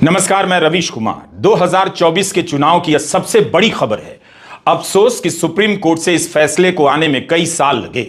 नमस्कार, मैं रवीश कुमार। 2024 के चुनाव की यह सबसे बड़ी खबर है। अफसोस कि सुप्रीम कोर्ट से इस फैसले को आने में कई साल लगे।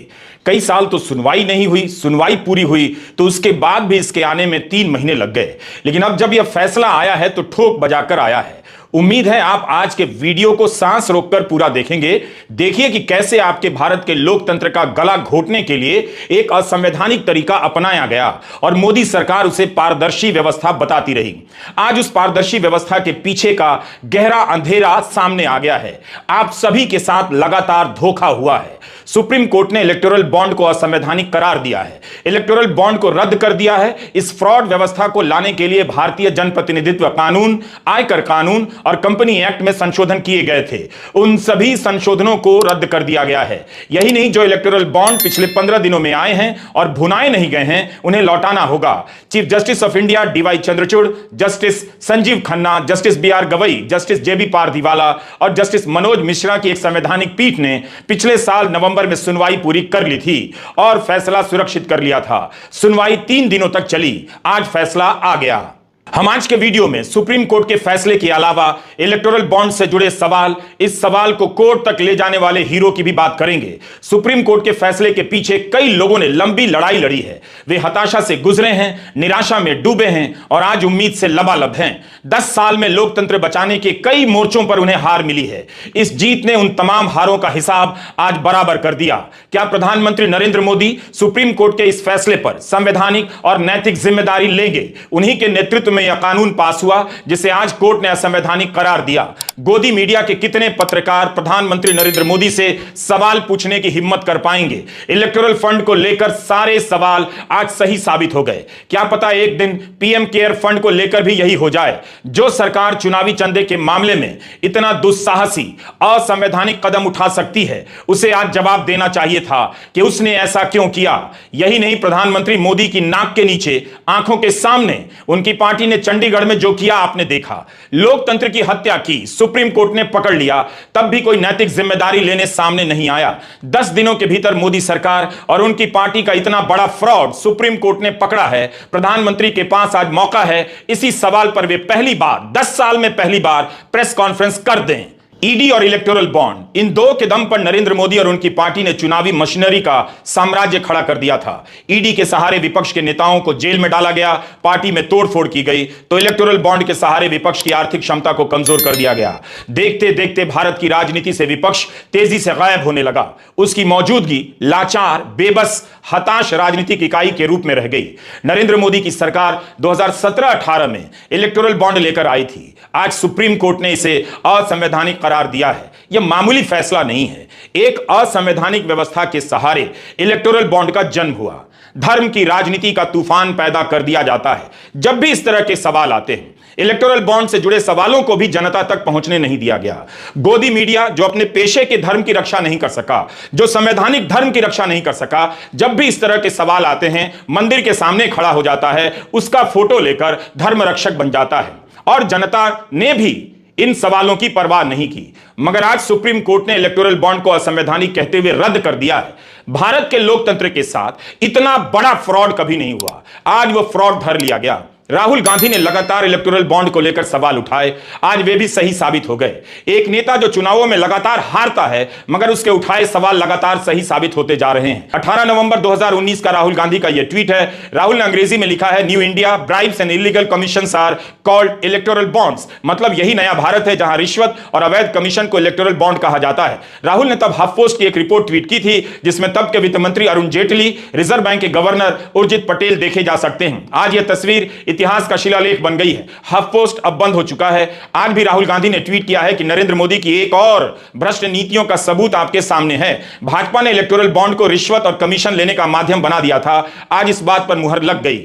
कई साल तो सुनवाई नहीं हुई, सुनवाई पूरी हुई तो उसके बाद भी इसके आने में 3 महीने लग गए। लेकिन अब जब यह फैसला आया है तो ठोक बजाकर आया है। उम्मीद है आप आज के वीडियो को सांस रोककर पूरा देखेंगे। देखिए कि कैसे आपके भारत के लोकतंत्र का गला घोटने के लिए एक असंवैधानिक तरीका अपनाया गया और मोदी सरकार उसे पारदर्शी व्यवस्था बताती रही। आज उस पारदर्शी व्यवस्था के पीछे का गहरा अंधेरा सामने आ गया है। आप सभी के साथ लगातार धोखा हुआ है। सुप्रीम कोर्ट ने इलेक्टोरल बॉन्ड को असंवैधानिक करार दिया है, इलेक्टोरल बॉन्ड को रद्द कर दिया है। इस फ्रॉड व्यवस्था को लाने के लिए भारतीय जनप्रतिनिधित्व कानून, आयकर कानून और कंपनी एक्ट में संशोधन किए गए थे। उन सभी संशोधनों को रद्द कर दिया गया है। यही नहीं, जो इलेक्टोरल बॉन्ड पिछले 15 दिनों में आए हैं और भुनाए नहीं गए हैं, उन्हें लौटाना होगा। Chief justice of India DY Chandrachud, justice Sanjiv Khanna, justice BR Gavai, justice JB Pardiwala और जस्टिस मनोज मिश्रा की एक संवैधानिक पीठ ने पिछले साल नवंबर में सुनवाई पूरी कर ली थी और फैसला सुरक्षित कर लिया था। सुनवाई 3 दिनों तक चली। आज फैसला आ गया। हम आज के वीडियो में सुप्रीम कोर्ट के फैसले के अलावा इलेक्टोरल बॉन्ड से जुड़े सवाल, इस सवाल को कोर्ट तक ले जाने वाले हीरो की भी बात करेंगे। सुप्रीम कोर्ट के फैसले के पीछे कई लोगों ने लंबी लड़ाई लड़ी है। वे हताशा से गुजरे हैं, निराशा में डूबे हैं और आज उम्मीद से लबालब हैं। 10 साल में लोकतंत्र बचाने के कई मोर्चों पर उन्हें हार मिली है। इस जीत ने उन तमाम हारों का हिसाब आज बराबर कर दिया। क्या प्रधानमंत्री नरेंद्र मोदी सुप्रीम कोर्ट के इस फैसले पर संवैधानिक और नैतिक जिम्मेदारी लेंगे? उन्हीं के नेतृत्व में यह कानून पास हुआ जिसे आज कोर्ट ने असंवैधानिक करार दिया। गोदी मीडिया के कितने पत्रकार प्रधानमंत्री नरेंद्र मोदी से सवाल पूछने की हिम्मत कर पाएंगे? इलेक्टोरल फंड को लेकर सारे सवाल आज सही साबित हो गए। क्या पता एक दिन पीएम केयर फंड को लेकर भी यही हो जाए। जो सरकार चुनावी चंदे के मामले में इतना दुस्साहसी, असंवैधानिक कदम उठा सकती है, उसे आज जवाब देना चाहिए था कि उसने ऐसा क्यों किया। यही नहीं, प्रधानमंत्री मोदी की नाक के नीचे, आंखों के सामने उनकी पार्टी ने चंडीगढ़ में जो किया आपने देखा। लोकतंत्र की हत्या की, सुप्रीम कोर्ट ने पकड़ लिया, तब भी कोई नैतिक जिम्मेदारी लेने सामने नहीं आया। 10 दिनों के भीतर मोदी सरकार और उनकी पार्टी का इतना बड़ा फ्रॉड सुप्रीम कोर्ट ने पकड़ा है। प्रधानमंत्री के पास आज मौका है इसी सवाल पर वे पहली बार, 10 साल में पहली बार प्रेस कॉन्फ्रेंस कर दें। ईडी और इलेक्टोरल बॉन्ड, इन दो के दम पर नरेंद्र मोदी और उनकी पार्टी ने चुनावी मशीनरी का साम्राज्य खड़ा कर दिया था। ईडी के सहारे विपक्ष के नेताओं को जेल में डाला गया, पार्टी में तोड़फोड़ की गई, तो इलेक्टोरल बॉन्ड के सहारे विपक्ष की आर्थिक क्षमता को कमजोर कर दिया गया। देखते देखते भारत की राजनीति से विपक्ष तेजी से गायब होने लगा। उसकी मौजूदगी लाचार, बेबस, हताश राजनीतिक इकाई के रूप में रह गई। नरेंद्र मोदी की सरकार 2017-18 में इलेक्टोरल बॉन्ड लेकर आई थी। आज सुप्रीम कोर्ट ने इसे असंवैधानिक करार दिया है। यह मामूली फैसला नहीं है। एक असंवैधानिक व्यवस्था के सहारे इलेक्टोरल बॉन्ड का जन्म हुआ। धर्म की राजनीति का तूफान पैदा कर दिया जाता है। जब भी इस तरह के सवाल आते हैं, इलेक्टोरल बॉन्ड से जुड़े सवालों को भी जनता तक पहुंचने नहीं दिया गया। गोदी मीडिया, जो अपने पेशे के धर्म की रक्षा नहीं कर सका, जो संवैधानिक धर्म की रक्षा नहीं कर सका, जब भी इस तरह के सवाल आते हैं, मंदिर के सामने खड़ा हो जाता है, उसका फोटो लेकर धर्म रक्षक बन जाता है। और जनता ने भी इन सवालों की परवाह नहीं की। मगर आज सुप्रीम कोर्ट ने इलेक्टोरल बॉन्ड को असंवैधानिक कहते हुए रद्द कर दिया है। भारत के लोकतंत्र के साथ इतना बड़ा फ्रॉड कभी नहीं हुआ। आज वो फ्रॉड धर लिया गया। राहुल गांधी ने लगातार इलेक्टोरल बॉन्ड को लेकर सवाल उठाए, आज वे भी सही साबित हो गए। एक नेता जो चुनावों में लगातार हारता है, मगर उसके उठाए सवाल लगातार सही साबित होते जा रहे हैं। 18 नवंबर 2019 का राहुल गांधी का यह ट्वीट है। राहुल ने अंग्रेजी में लिखा है, new India, bribes and illegal commissions are called electoral bonds. मतलब यही नया भारत है जहां रिश्वत और अवैध कमीशन को इलेक्टोरल बॉन्ड कहा जाता है। राहुल ने तब हफपोस्ट की एक रिपोर्ट ट्वीट की थी जिसमें तब के वित्त मंत्री अरुण जेटली, रिजर्व बैंक के गवर्नर उर्जित पटेल देखे जा सकते हैं। आज यह तस्वीर इतिहास का शिलालेख बन गई है। हफपोस्ट अब बंद हो चुका है। आज भी राहुल गांधी ने ट्वीट किया है कि नरेंद्र मोदी की एक और भ्रष्ट नीतियों का सबूत आपके सामने है। भाजपा ने इलेक्टोरल बॉन्ड को रिश्वत और कमीशन लेने का माध्यम बना दिया था। आज इस बात पर मुहर लग गई।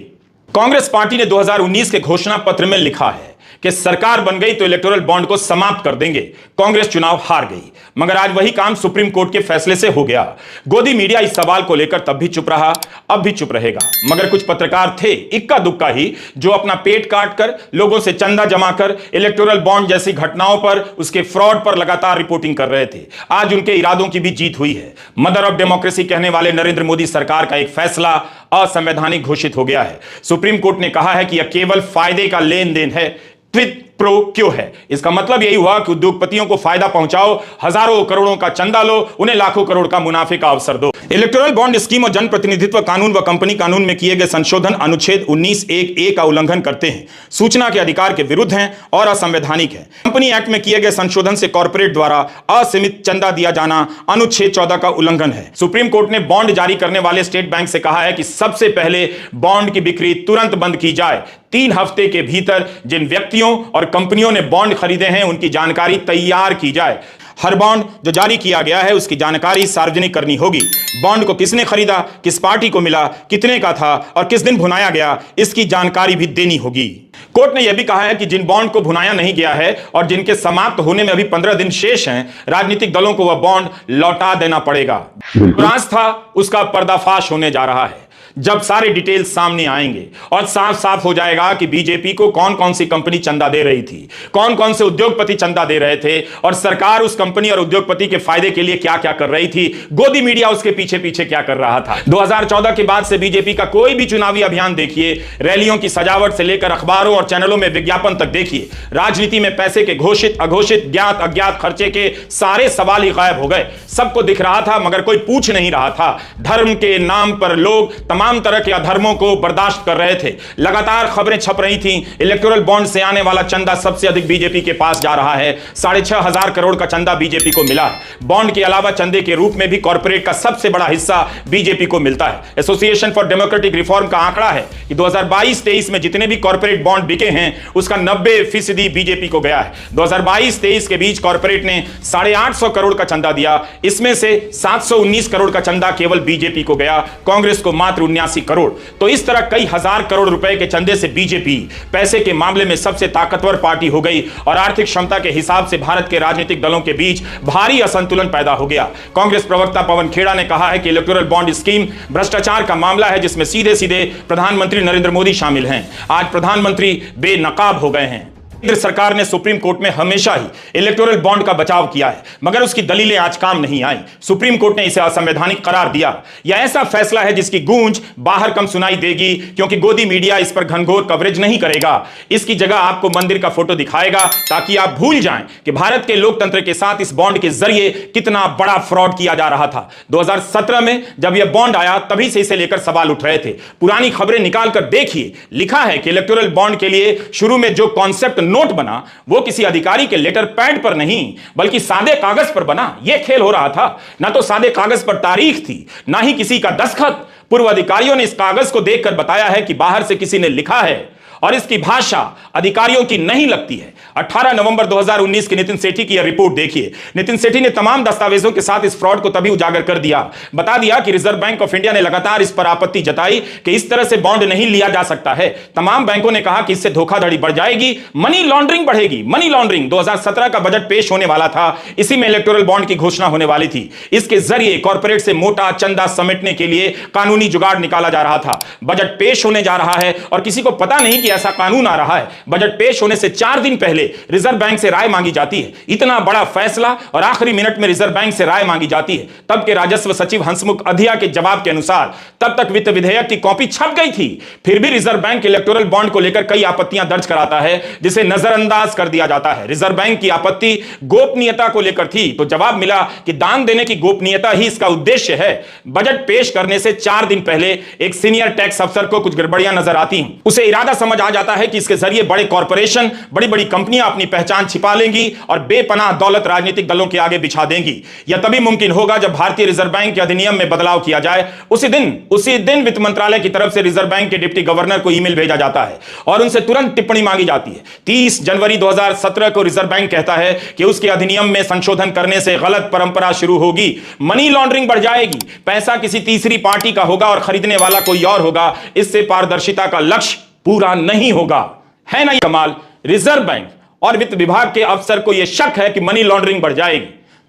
कांग्रेस पार्टी ने 2019 के घोषणा पत्र में लिखा है कि सरकार बन गई तो इलेक्टोरल बॉन्ड को समाप्त कर देंगे। कांग्रेस चुनाव हार गई, मगर आज वही काम सुप्रीम कोर्ट के फैसले से हो गया। गोदी मीडिया इस सवाल को लेकर तब भी चुप रहा, अब भी चुप रहेगा। मगर कुछ पत्रकार थे, इक्का दुक्का ही, जो अपना पेट काट कर, लोगों से चंदा जमा कर इलेक्टोरल बॉन्ड जैसी घटनाओं पर, उसके फ्रॉड पर लगातार रिपोर्टिंग कर रहे थे। आज उनके इरादों की भी जीत हुई है। मदर ऑफ डेमोक्रेसी कहने वाले नरेंद्र मोदी सरकार का एक फैसला असंवैधानिक घोषित हो गया है। सुप्रीम कोर्ट ने कहा है कि यह केवल फायदे का लेन देन है। क्विड प्रो क्यों है? इसका मतलब यही हुआ कि उद्योगपतियों को फायदा पहुंचाओ, हजारों करोड़ों का चंदा लो, उन्हें लाखों करोड़ का मुनाफे का अवसर दो। इलेक्टोरल बॉन्ड स्कीम और जनप्रतिनिधित्व कानून व कंपनी कानून में किए गए संशोधन अनुच्छेद 19(1)(a) का उल्लंघन करते हैं, सूचना के अधिकार के विरुद्ध हैं और असंवैधानिक है। कंपनी एक्ट में किए गए संशोधन से कॉर्पोरेट द्वारा असीमित चंदा दिया जाना अनुच्छेद 14 का उल्लंघन है। सुप्रीम कोर्ट ने बॉन्ड जारी करने वाले स्टेट बैंक से कहा है कि सबसे पहले बॉन्ड की बिक्री तुरंत बंद की जाए। 3 हफ्ते के भीतर जिन व्यक्तियों और कंपनियों ने बॉन्ड खरीदे हैं उनकी जानकारी तैयार की जाए। हर बॉन्ड जो जारी किया गया है उसकी जानकारी सार्वजनिक करनी होगी। बॉन्ड को किसने खरीदा, किस पार्टी को मिला, कितने का था और किस दिन भुनाया गया, इसकी जानकारी भी देनी होगी। कोर्ट ने यह भी कहा है कि जिन बॉन्ड को भुनाया नहीं गया है और जिनके समाप्त होने में अभी 15 दिन शेष हैं, राजनीतिक दलों को वह बॉन्ड लौटा देना पड़ेगा। राज था उसका पर्दाफाश होने जा रहा है जब सारे डिटेल्स सामने आएंगे और साफ साफ हो जाएगा कि बीजेपी को कौन कौन सी कंपनी चंदा दे रही थी, कौन कौन से उद्योगपति चंदा दे रहे थे और सरकार उस कंपनी और उद्योगपति के फायदे के लिए क्या क्या कर रही थी, गोदी मीडिया उसके पीछे पीछे क्या कर रहा था। 2014 के बाद से बीजेपी का कोई भी चुनावी अभियान देखिए, रैलियों की सजावट से लेकर अखबारों और चैनलों में विज्ञापन तक देखिए, राजनीति में पैसे के घोषित अघोषित ज्ञात अज्ञात खर्चे के सारे सवाल ही गायब हो गए। सबको दिख रहा था मगर कोई पूछ नहीं रहा था। धर्म के नाम पर लोग तमाम तरह के अधर्मों को बर्दाश्त कर रहे थे। लगातार खबरें छप रही थीं, इलेक्टोरल बॉन्ड से आने वाला चंदा सबसे अधिक बीजेपी के पास जा रहा है। 6,500 करोड़ का चंदा बीजेपी को मिला है। बॉन्ड के अलावा चंदे के रूप में भी कॉर्पोरेट का सबसे बड़ा हिस्सा बीजेपी को मिलता है। एसोसिएशन फॉर डेमोक्रेटिक रिफॉर्म का आंकड़ा है कि 2022-23 में जितने भी कॉर्पोरेट बॉन्ड बिके हैं उसका 90% बीजेपी को गया है। 2022-23 के बीच कॉर्पोरेट ने 850 करोड़ का चंदा दिया, इसमें से 719 करोड़ का चंदा केवल बीजेपी को गया, कांग्रेस को मात्र 79 करोड़। तो इस तरह कई हजार करोड़ रुपए के चंदे से बीजेपी पैसे के मामले में सबसे ताकतवर पार्टी हो गई और आर्थिक क्षमता के हिसाब से भारत के राजनीतिक दलों के बीच भारी असंतुलन पैदा हो गया। कांग्रेस प्रवक्ता पवन खेड़ा ने कहा है कि इलेक्टोरल बॉन्ड स्कीम भ्रष्टाचार का मामला है जिसमें सीधे सीधे प्रधानमंत्री नरेंद्र मोदी शामिल हैं। आज प्रधानमंत्री बेनकाब हो गए हैं। केंद्र सरकार ने सुप्रीम कोर्ट में हमेशा ही इलेक्टोरल बॉन्ड का बचाव किया है मगर उसकी दलीलें आज काम नहीं आई। सुप्रीम कोर्ट ने इसे असंवैधानिक करार दिया। यह ऐसा फैसला है जिसकी गूंज बाहर कम सुनाई देगी क्योंकि गोदी मीडिया इस पर घनघोर कवरेज नहीं करेगा। इसकी जगह आपको मंदिर का फोटो दिखाएगा ताकि आप भूल जाएं कि भारत के लोकतंत्र के साथ इस बॉन्ड के जरिए कितना बड़ा फ्रॉड किया जा रहा था। 2017 में जब यह बॉन्ड आया तभी से इसे लेकर सवाल उठ रहे थे। पुरानी खबरें निकालकर देखिए, लिखा है कि इलेक्टोरल बॉन्ड के लिए शुरू में जो कॉन्सेप्ट नोट बना वो किसी अधिकारी के लेटर पैड पर नहीं बल्कि सादे कागज पर बना। यह खेल हो रहा था। ना तो सादे कागज पर तारीख थी, ना ही किसी का दस्तखत। पूर्व अधिकारियों ने इस कागज को देखकर बताया है कि बाहर से किसी ने लिखा है और इसकी भाषा अधिकारियों की नहीं लगती है। 18 नवंबर 2019 की नितिन सेठी की यह रिपोर्ट देखिए। नितिन सेठी ने तमाम दस्तावेजों के साथ इस फ्रॉड को तभी उजागर कर दिया, बता दिया कि रिजर्व बैंक ऑफ इंडिया ने लगातार इस पर आपत्ति जताई कि इस तरह से बॉन्ड नहीं लिया जा सकता है। तमाम बैंकों ने कहा कि इससे धोखाधड़ी बढ़ जाएगी, मनी लॉन्ड्रिंग बढ़ेगी। मनी लॉन्ड्रिंग 2017 का बजट पेश होने वाला था, इसी में इलेक्टोरल बॉन्ड की घोषणा होने वाली थी। इसके जरिए कॉर्पोरेट से मोटा चंदा समेटने के लिए कानूनी जुगाड़ निकाला जा रहा था। बजट पेश होने जा रहा है और किसी को पता नहीं कि ऐसा कानून आ रहा है। बजट पेश होने से 4 दिन पहले रिजर्व बैंक से राय मांगी जाती है। इतना बड़ा फैसला और आखिरी मिनट में रिजर्व बैंक से राय मांगी जाती है। तब के राजस्व सचिव हंसमुख अधिया के जवाब के अनुसार तब तक वित्त विधेयक की कॉपी छप गई थी। फिर भी रिजर्व बैंक इलेक्टोरल बॉन्ड को लेकर कई आपत्तियां दर्ज कराता है जिसे नजरअंदाज कर दिया जाता है। रिजर्व बैंक की आपत्ति गोपनीयता को लेकर थी तो जवाब मिला कि दान देने की गोपनीयता ही इसका उद्देश्य है। बजट पेश करने से 4 दिन पहले एक सीनियर टैक्स अफसर को कुछ गड़बड़ियां नजर आती हैं। उसे इरादा समझ आ जाता है कि इसके जरिए बड़े कॉर्पोरेशन, बड़ी बड़ी कंपनियां अपनी पहचान छिपा लेंगी और बेपनाह दौलत राजनीतिक दलों के आगे बिछा देंगी। यह तभी मुमकिन होगा जब भारतीय रिजर्व बैंक के अधिनियम में बदलाव किया जाए। उसी दिन वित्त मंत्रालय की तरफ से रिजर्व बैंक के डिप्टी गवर्नर को ईमेल भेजा जाता है और उनसे तुरंत टिप्पणी मांगी जाती है। 30 जनवरी 2017 को रिजर्व बैंक कहता है कि उसके अधिनियम में संशोधन करने से गलत परंपरा शुरू होगी, मनी लॉन्ड्रिंग बढ़ जाएगी, पैसा किसी तीसरी पार्टी का होगा और खरीदने वाला कोई और होगा। इससे पारदर्शिता का लक्ष्य पूरा नहीं होगा। है ना ये कमाल? रिजर्व बैंक और वित्त विभाग के अफसर को यह शक है कि मनी लॉन्ड्रिंग बढ़ जाएगी।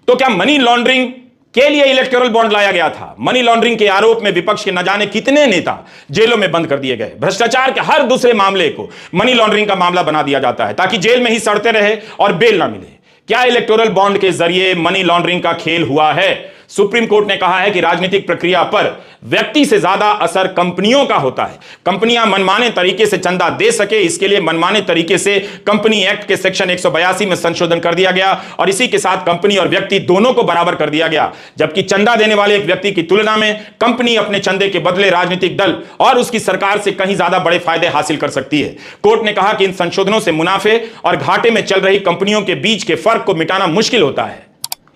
तो क्या मनी लॉन्ड्रिंग के लिए इलेक्टोरल बॉन्ड लाया गया था? मनी लॉन्ड्रिंग के आरोप में विपक्ष के न जाने कितने नेता जेलों में बंद कर दिए गए। भ्रष्टाचार के हर दूसरे मामले को मनी लॉन्ड्रिंग का मामला बना दिया जाता है ताकि जेल में ही सड़ते रहे और बेल ना मिले। क्या इलेक्टोरल बॉन्ड के जरिए मनी लॉन्ड्रिंग का खेल हुआ है? सुप्रीम कोर्ट ने कहा है कि राजनीतिक प्रक्रिया पर व्यक्ति से ज्यादा असर कंपनियों का होता है। कंपनियां मनमाने तरीके से चंदा दे सके, इसके लिए मनमाने तरीके से कंपनी एक्ट के सेक्शन 182 में संशोधन कर दिया गया और इसी के साथ कंपनी और व्यक्ति दोनों को बराबर कर दिया गया। जबकि चंदा देने वाले एक व्यक्ति की तुलना में कंपनी अपने चंदे के बदले राजनीतिक दल और उसकी सरकार से कहीं ज्यादा बड़े फायदे हासिल कर सकती है। कोर्ट ने कहा कि इन संशोधनों से मुनाफे और घाटे में चल रही कंपनियों के बीच के फर्क को मिटाना मुश्किल होता है,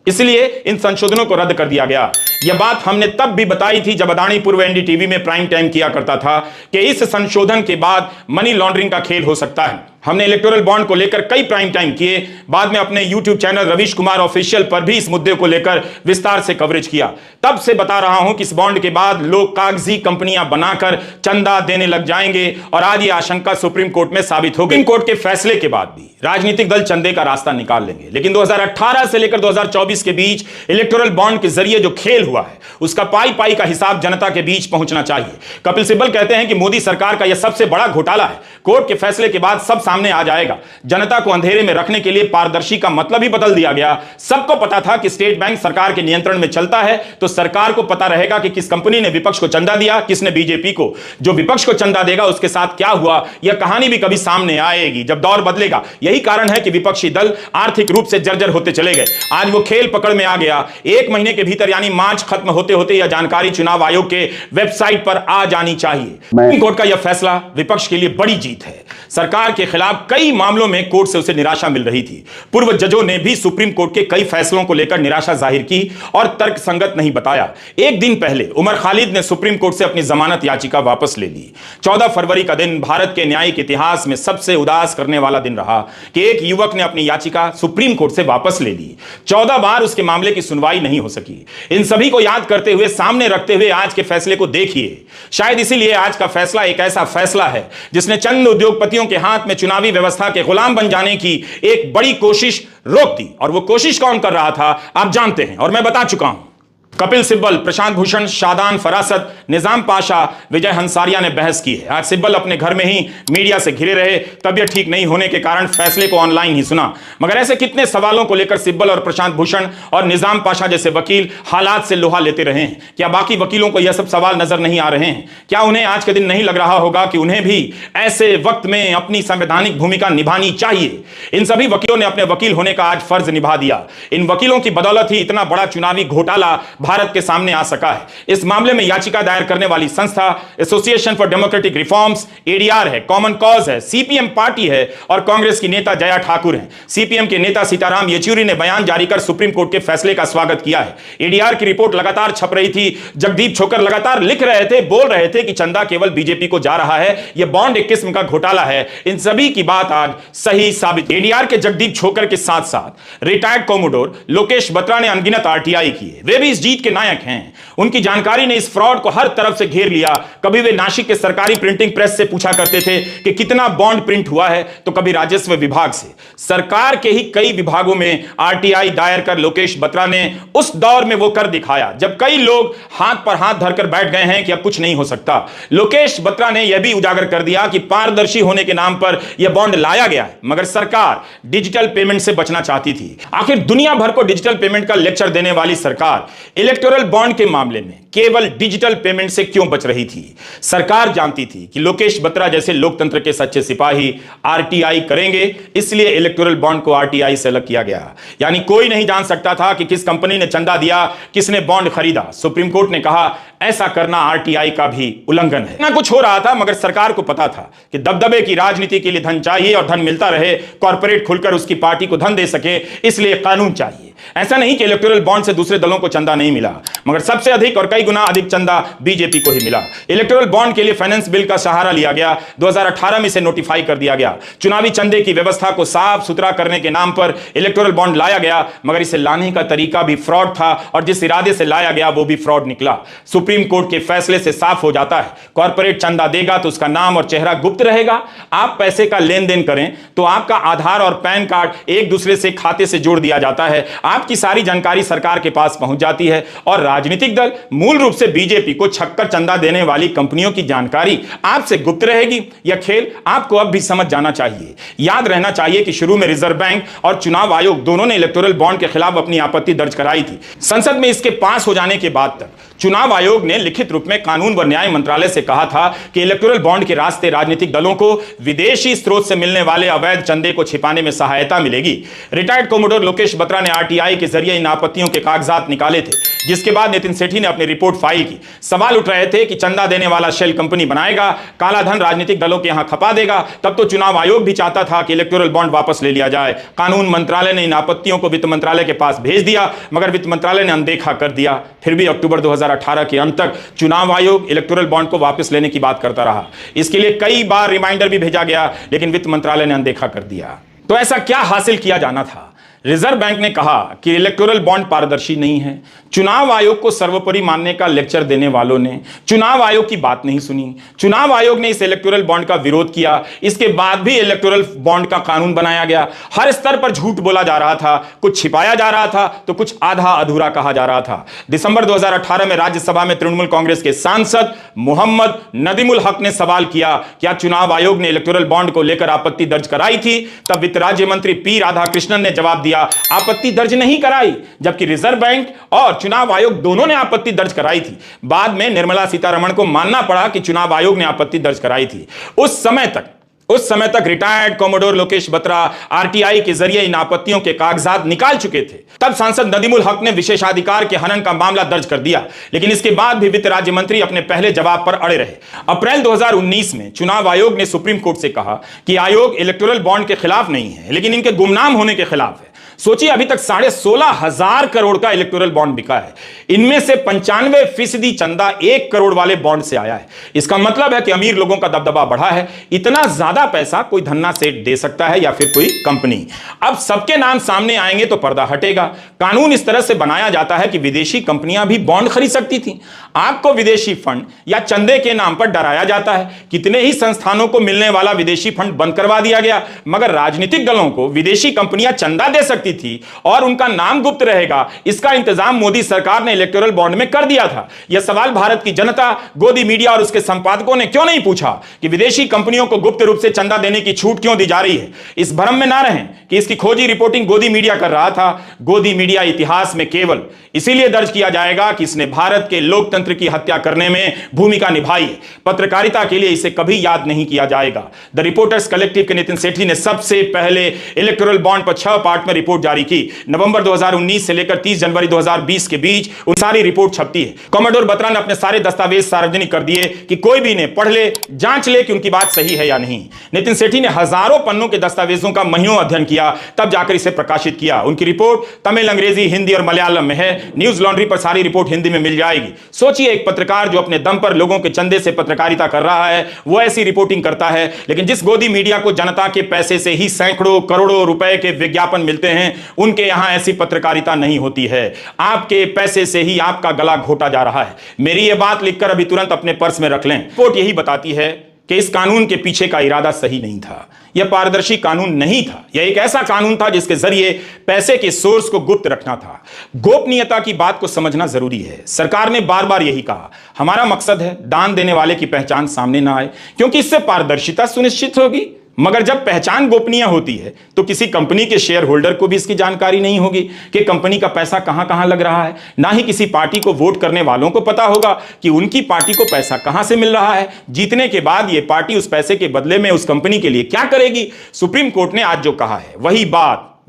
इसलिए इन संशोधनों को रद्द कर दिया गया। यह बात हमने तब भी बताई थी जब अदानी पूर्व एनडीटीवी में प्राइम टाइम किया करता था कि इस संशोधन के बाद मनी लॉन्ड्रिंग का खेल हो सकता है। हमने इलेक्टोरल बॉन्ड को लेकर कई प्राइम टाइम किए, बाद में अपने YouTube channel Ravish Kumar official पर भी इस मुद्दे को लेकर विस्तार से कवरेज किया। तब से बता रहा हूं कि इस बॉन्ड के बाद लोग कागजी कंपनियां बनाकर चंदा देने लग जाएंगे और आज यह आशंका सुप्रीम कोर्ट में साबित हो गई। सुप्रीम कोर्ट के फैसले के बाद भी राजनीतिक दल चंदे का रास्ता निकाल लेंगे, लेकिन 2018 से लेकर 2024 के बीच इलेक्टोरल बॉन्ड के जरिए जो खेल हुआ है उसका पाई पाई का हिसाब जनता के बीच पहुंचना चाहिए। कपिल सिब्बल कहते हैं कि मोदी सरकार का यह सबसे बड़ा घोटाला है। कोर्ट के फैसले के बाद सब सामने आ जाएगा। जनता को अंधेरे में रखने के लिए पारदर्शी का मतलब ही बदल दिया गया। सबको पता था कि स्टेट बैंक सरकार के नियंत्रण में चलता है, तो सरकार को पता रहेगा कि किस कंपनी ने विपक्ष को चंदा दिया, किसने बीजेपी को। जो विपक्ष को चंदा देगा उसके साथ क्या हुआ, यह कहानी भी कभी सामने आएगी जब दौर बदलेगा। यही कारण है कि विपक्षी दल आर्थिक रूप से जर्जर होते चले गए। आज वो खेल पकड़ में आ गया। एक महीने के भीतर यानी मार्च खत्म होते होते यह जानकारी चुनाव आयोग के वेबसाइट पर आ जानी चाहिए। सुप्रीम कोर्ट का यह फैसला विपक्ष के लिए बड़ी जीत है। सरकार के खिलाफ कई मामलों में कोर्ट से उसे निराशा मिल रही थी। पूर्व जजों ने भी सुप्रीम कोर्ट के कई फैसलों को लेकर निराशा जाहिर की और तर्कसंगत नहीं बताया। एक दिन पहले उमर खालिद ने सुप्रीम कोर्ट से अपनी जमानत याचिका वापस ले ली। 14 फरवरी का दिन भारत के न्यायिक इतिहास में सबसे उदास करने वाला दिन रहा कि एक युवक ने अपनी याचिका सुप्रीम कोर्ट से वापस ले ली। 14 बार उसके मामले की सुनवाई नहीं हो सकी। इन सभी को याद करते हुए, सामने रखते हुए आज के फैसले को देखिए। शायद इसीलिए आज का फैसला एक ऐसा फैसला है जिसने चंद उद्योगपतियों के हाथ में चुनावी व्यवस्था के गुलाम बन जाने की एक बड़ी कोशिश रोक दी। और वो कोशिश कौन कर रहा था आप जानते हैं और मैं बता चुका हूं। कपिल सिब्बल, प्रशांत भूषण, शादान फरासत, निजाम पाशा, विजय हंसारिया ने बहस की है। आज सिब्बल अपने घर में ही मीडिया से घिरे रहे। तबियत ठीक नहीं होने के कारण फैसले को ऑनलाइन ही सुना। मगर ऐसे कितने सवालों को लेकर सिब्बल और प्रशांत भूषण और निजाम पाशा जैसे वकील हालात से लोहा लेते रहे हैं। क्या बाकी वकीलों को यह सब सवाल नजर नहीं आ रहे हैं? क्या उन्हें आज के दिन नहीं लग रहा होगा कि उन्हें भी ऐसे वक्त में अपनी संवैधानिक भूमिका निभानी चाहिए? इन सभी वकीलों ने अपने वकील होने का आज फर्ज निभा दिया। इन वकीलों की बदौलत ही इतना बड़ा चुनावी घोटाला भारत के सामने आ सका है। इस मामले में याचिका दायर करने वाली संस्था association for democratic reforms ADR है, कॉमन कॉज है, सीपीएम पार्टी है और कांग्रेस की नेता जया ठाकुर हैं। सीपीएम के नेता सीताराम येचुरी ने बयान जारी कर सुप्रीम कोर्ट के फैसले का स्वागत किया है। एडीआर की रिपोर्ट लगातार छप रही थी। जगदीप छोकर लगातार लिख रहे थे, बोल रहे थे कि चंदा केवल बीजेपी को जा रहा है, यह बॉन्ड एक किस्म का घोटाला है। इन सभी की बात आज सही साबित। एडीआर के जगदीप छोकर के साथ साथ रिटायर्ड कोमोडोर लोकेश बत्रा ने अनगिनत आरटीआई किए। वे भी इस जीत के नायक हैं। उनकी जानकारी ने इस फ्रॉड को हर तरफ से घेर लिया। कभी वे नासिक के सरकारी प्रिंटिंग प्रेस से पूछा करते थे कि कितना बॉन्ड प्रिंट हुआ है, तो कभी राजस्व विभाग से। सरकार के ही कई विभागों में आरटीआई दायर कर लोकेश बत्रा ने उस दौर में वो कर दिखाया जब कई लोग हाथ पर हाथ धरकर बैठ गए हैं कि अब कुछ नहीं हो सकता। लोकेश बत्रा ने यह भी उजागर कर दिया कि पारदर्शी होने के नाम पर यह बॉन्ड लाया गया है, मगर सरकार डिजिटल पेमेंट से बचना चाहती थी। आखिर दुनिया भर को डिजिटल पेमेंट का लेक्चर देने वाली सरकार इलेक्टोरल बॉन्ड के मामले में केवल डिजिटल पेमेंट से क्यों बच रही थी? सरकार जानती थी कि लोकेश बत्रा जैसे लोकतंत्र के सच्चे सिपाही आरटीआई करेंगे, इसलिए इलेक्टोरल बॉन्ड को आरटीआई से अलग किया गया। यानी कोई नहीं जान सकता था कि किस कंपनी ने चंदा दिया, किसने बॉन्ड खरीदा। सुप्रीम कोर्ट ने कहा ऐसा करना आरटीआई का भी उल्लंघन है। ना कुछ हो रहा था, मगर सरकार को पता था कि दबदबे की राजनीति के लिए धन चाहिए और धन मिलता रहे, कॉर्पोरेट खुलकर उसकी पार्टी को धन दे सके, इसलिए कानून चाहिए। ऐसा नहीं कि इलेक्टोरल बॉन्ड से दूसरे दलों को चंदा नहीं मिला, मगर सबसे अधिक और कई गुना अधिक चंदा बीजेपी को ही मिला। इलेक्टोरल बॉन्ड के लिए फाइनेंस बिल का सहारा लिया गया। 2018 में इसे नोटिफाई कर दिया गया। चुनावी चंदे की व्यवस्था को साफ सुथरा करने के नाम पर इलेक्टोरल बॉन्ड लाया गया, मगर इसे लाने का तरीका भी फ्रॉड था और जिस इरादे से लाया गया वो भी फ्रॉड निकला। सुप्रीम कोर्ट के फैसले से साफ हो जाता है, कॉर्पोरेट चंदा देगा तो उसका नाम और चेहरा गुप्त रहेगा। आप पैसे का लेन देन करें तो आपका आधार और पैन कार्ड एक दूसरे से खाते से जोड़ दिया जाता है। आपकी सारी जानकारी सरकार के पास पहुंच जाती है और राजनीतिक दल मूल रूप से बीजेपी को छक्कर चंदा देने वाली कंपनियों की जानकारी आपसे गुप्त रहेगी। यह खेल आपको अब भी समझ जाना चाहिए। याद रहना चाहिए कि शुरू में रिजर्व बैंक और चुनाव आयोग दोनों ने इलेक्टोरल बॉन्ड के खिलाफ अपनी आपत्ति दर्ज कराई थी। संसद में इसके पास हो जाने के बाद तक चुनाव आयोग ने लिखित रूप में कानून व न्याय मंत्रालय से कहा था कि इलेक्टोरल बॉन्ड के रास्ते राजनीतिक दलों को विदेशी स्रोत से मिलने वाले अवैध चंदे को छिपाने में सहायता मिलेगी। रिटायर्ड कमोडोर लोकेश बत्रा ने आरटीआई के जरिए इन आपत्तियों के कागजात निकाले थे, जिसके बाद नितिन सेठी ने अपनी रिपोर्ट फाइल की। सवाल उठ रहे थे कि चंदा देने वाला शेल कंपनी बनाएगा, काला धन राजनीतिक दलों के यहां खपा देगा। तब तो चुनाव आयोग भी चाहता था कि इलेक्टोरल बॉन्ड वापस ले लिया जाए। कानून मंत्रालय ने इन आपत्तियों को वित्त मंत्रालय के पास भेज दिया, मगर वित्त मंत्रालय ने अनदेखा कर दिया। फिर भी अक्टूबर 2018 के अंत तक चुनाव आयोग इलेक्टोरल बॉन्ड को वापस लेने की बात करता रहा। इसके लिए कई बार रिमाइंडर भी भेजा गया, लेकिन वित्त मंत्रालय ने अनदेखा कर दिया। तो ऐसा क्या हासिल किया जाना था? रिजर्व बैंक ने कहा कि इलेक्टोरल बॉन्ड पारदर्शी नहीं है। चुनाव आयोग को सर्वोपरि मानने का लेक्चर देने वालों ने चुनाव आयोग की बात नहीं सुनी। चुनाव आयोग ने इस इलेक्टोरल बॉन्ड का विरोध किया। इसके बाद भी इलेक्टोरल बॉन्ड का कानून बनाया गया। हर स्तर पर झूठ बोला जा रहा था, कुछ छिपाया जा रहा था तो कुछ आधा अधूरा कहा जा रहा था। दिसंबर 2018 में राज्यसभा में तृणमूल कांग्रेस के सांसद मोहम्मद नदीमुल हक ने सवाल किया, क्या चुनाव आयोग ने इलेक्टोरल बॉन्ड को लेकर आपत्ति दर्ज कराई थी? तब वित्त राज्य मंत्री पी राधाकृष्णन ने जवाब दिया, आपत्ति दर्ज नहीं कराई, जबकि रिजर्व बैंक और चुनाव आयोग दोनों ने आपत्ति दर्ज कराई थी। बाद में निर्मला सीतारमण को मानना पड़ा कि चुनाव आयोग ने आपत्ति दर्ज कराई थी। उस समय तक retired commodore Lokesh Batra RTI के जरिए इन आपत्तियों के कागजात निकाल चुके थे। तब सांसद नदीमुल हक ने विशेषाधिकार के हनन का मामला दर्ज कर दिया, लेकिन इसके बाद भी वित्त राज्य मंत्री अपने पहले जवाब पर अड़े रहे। अप्रैल 2019 में चुनाव आयोग ने सुप्रीम कोर्ट से कहा कि आयोग इलेक्टोरल बॉन्ड के खिलाफ नहीं है, लेकिन इनके गुमनाम होने के खिलाफ है। सोचिए, अभी तक 16,500 करोड़ का इलेक्टोरल बॉन्ड बिका है। इनमें से 95% चंदा 1 करोड़ वाले बॉन्ड से आया है। इसका मतलब है कि अमीर लोगों का दबदबा बढ़ा है। इतना ज्यादा पैसा कोई धन्ना सेठ दे सकता है या फिर कोई कंपनी। अब सबके नाम सामने आएंगे तो पर्दा हटेगा। कानून इस तरह से बनाया जाता है कि विदेशी कंपनियां भी बॉन्ड खरीद सकती थी। आपको विदेशी फंड या चंदे के नाम पर डराया जाता है। कितने ही संस्थानों को मिलने वाला विदेशी फंड बंद करवा दिया गया, मगर राजनीतिक दलों को विदेशी कंपनियां चंदा दे सकती थी और उनका नाम गुप्त रहेगा। इसका इंतजाम मोदी सरकार ने इलेक्टोरल बॉन्ड में कर दिया था। यह सवाल भारत की जनता, गोदी मीडिया और उसके संपादकों ने क्यों नहीं पूछा कि विदेशी कंपनियों को गुप्त रूप से चंदा देने की छूट क्यों दी जा रही है? इस भ्रम में ना रहें कि इसकी खोजी रिपोर्टिंग गोदी मीडिया कर रहा था। गोदी मीडिया इतिहास में केवल इसीलिए दर्ज किया जाएगा कि इसने भारत के लोकतंत्र की हत्या करने में भूमिका निभाई है। पत्रकारिता के लिए इसे कभी याद नहीं किया जाएगा। द रिपोर्टर्स कलेक्टिव के नितिन सेठी ने सबसे पहले इलेक्टोरल बॉन्ड पर 6 पार्ट में रिपोर्ट जारी की। नवंबर 2019 से लेकर 30 जनवरी 2020 के बीच उन सारी रिपोर्ट छपती है। कमोडोर बत्रा ने अपने सारे दस्तावेज सार्वजनिक कर दिए कि कोई भी इन्हें पढ़ ले, जांच ले कि उनकी बात सही है या नहीं। नितिन सेठी ने हजारों पन्नों के दस्तावेजों का महीनों अध्ययन किया, तब जाकर इसे प्रकाशित किया। उनकी रिपोर्ट तमिल, अंग्रेजी, हिंदी और मलयालम में है। न्यूज लॉन्ड्री पर सारी रिपोर्ट हिंदी में मिल जाएगी। सोचिए, एक पत्रकार जो अपने दम पर लोगों के चंदे से पत्रकारिता कर रहा है, वो ऐसी रिपोर्टिंग करता है। लेकिन जिस गोदी मीडिया को जनता के पैसे से ही सैकड़ों करोड़ों रुपए के विज्ञापन मिलते हैं, उनके यहां ऐसी पत्रकारिता नहीं होती है। आपके पैसे से ही आपका गला घोटा जा रहा है। मेरी यह बात लिखकर अभी तुरंत अपने पर्स में रख लें। रिपोर्ट यही बताती है कि इस कानून के पीछे का इरादा सही नहीं था। यह पारदर्शी कानून नहीं था। यह एक ऐसा कानून था जिसके जरिए पैसे के सोर्स को गुप्त रखना था। गोपनीयता की बात को समझना जरूरी है। सरकार ने बार बार यही कहा, हमारा मकसद है दान देने वाले की पहचान सामने ना आए, क्योंकि इससे पारदर्शिता सुनिश्चित होगी। मगर जब पहचान गोपनीय होती है तो किसी कंपनी के शेयर होल्डर को भी इसकी जानकारी नहीं होगी कि कंपनी का पैसा कहां कहां लग रहा है। ना ही किसी पार्टी को वोट करने वालों को पता होगा कि उनकी पार्टी को पैसा कहां से मिल रहा है। जीतने के बाद यह पार्टी उस पैसे के बदले में उस कंपनी के लिए क्या करेगी। सुप्रीम कोर्ट ने आज जो कहा है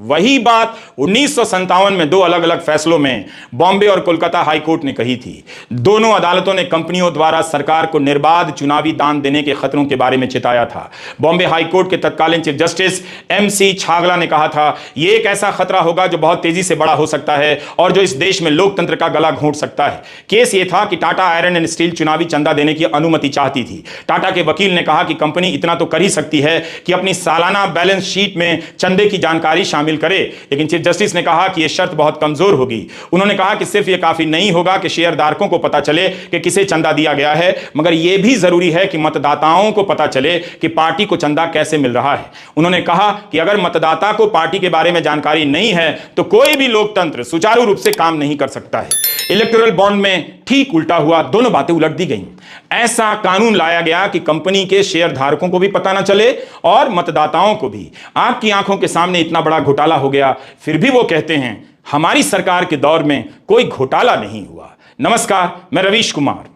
वही बात 1957 में 2 अलग अलग फैसलों में बॉम्बे और कोलकाता हाई कोर्ट ने कही थी। दोनों अदालतों ने कंपनियों द्वारा सरकार को निर्बाध चुनावी दान देने के खतरों के बारे में चेताया था। बॉम्बे हाई कोर्ट के तत्कालीन चीफ जस्टिस MC छागला ने कहा था, यह एक ऐसा खतरा होगा जो बहुत तेजी से बड़ा हो सकता है और जो इस देश में लोकतंत्र का गला घोंट सकता है। केस यह था कि टाटा आयरन एंड स्टील चुनावी चंदा देने की अनुमति चाहती थी। टाटा के वकील ने कहा कि कंपनी इतना तो कर ही सकती है कि अपनी सालाना बैलेंस शीट में चंदे की जानकारी शामिल करे, लेकिन चीफ जस्टिस ने कहा कि यह शर्त बहुत कमजोर होगी। उन्होंने कहा कि सिर्फ यह काफी नहीं होगा कि शेयर धारकों को पता चले कि किसे चंदा दिया गया है, मगर यह भी जरूरी है कि मतदाताओं को पता चले कि पार्टी को चंदा कैसे मिल रहा है। उन्होंने कहा कि अगर मतदाता को पार्टी के बारे में जानकारी नहीं है तो कोई भी लोकतंत्र सुचारू रूप से काम नहीं कर सकता है। इलेक्टोरल बॉन्ड में ठीक उल्टा हुआ, दोनों बातें उलट दी गई। ऐसा कानून लाया गया कि कंपनी के शेयर धारकों को भी पता ना चले और मतदाताओं को भी। आपकी आंखों के सामने इतना बड़ा घोटाला हो गया, फिर भी वो कहते हैं हमारी सरकार के दौर में कोई घोटाला नहीं हुआ। नमस्कार, मैं रवीश कुमार।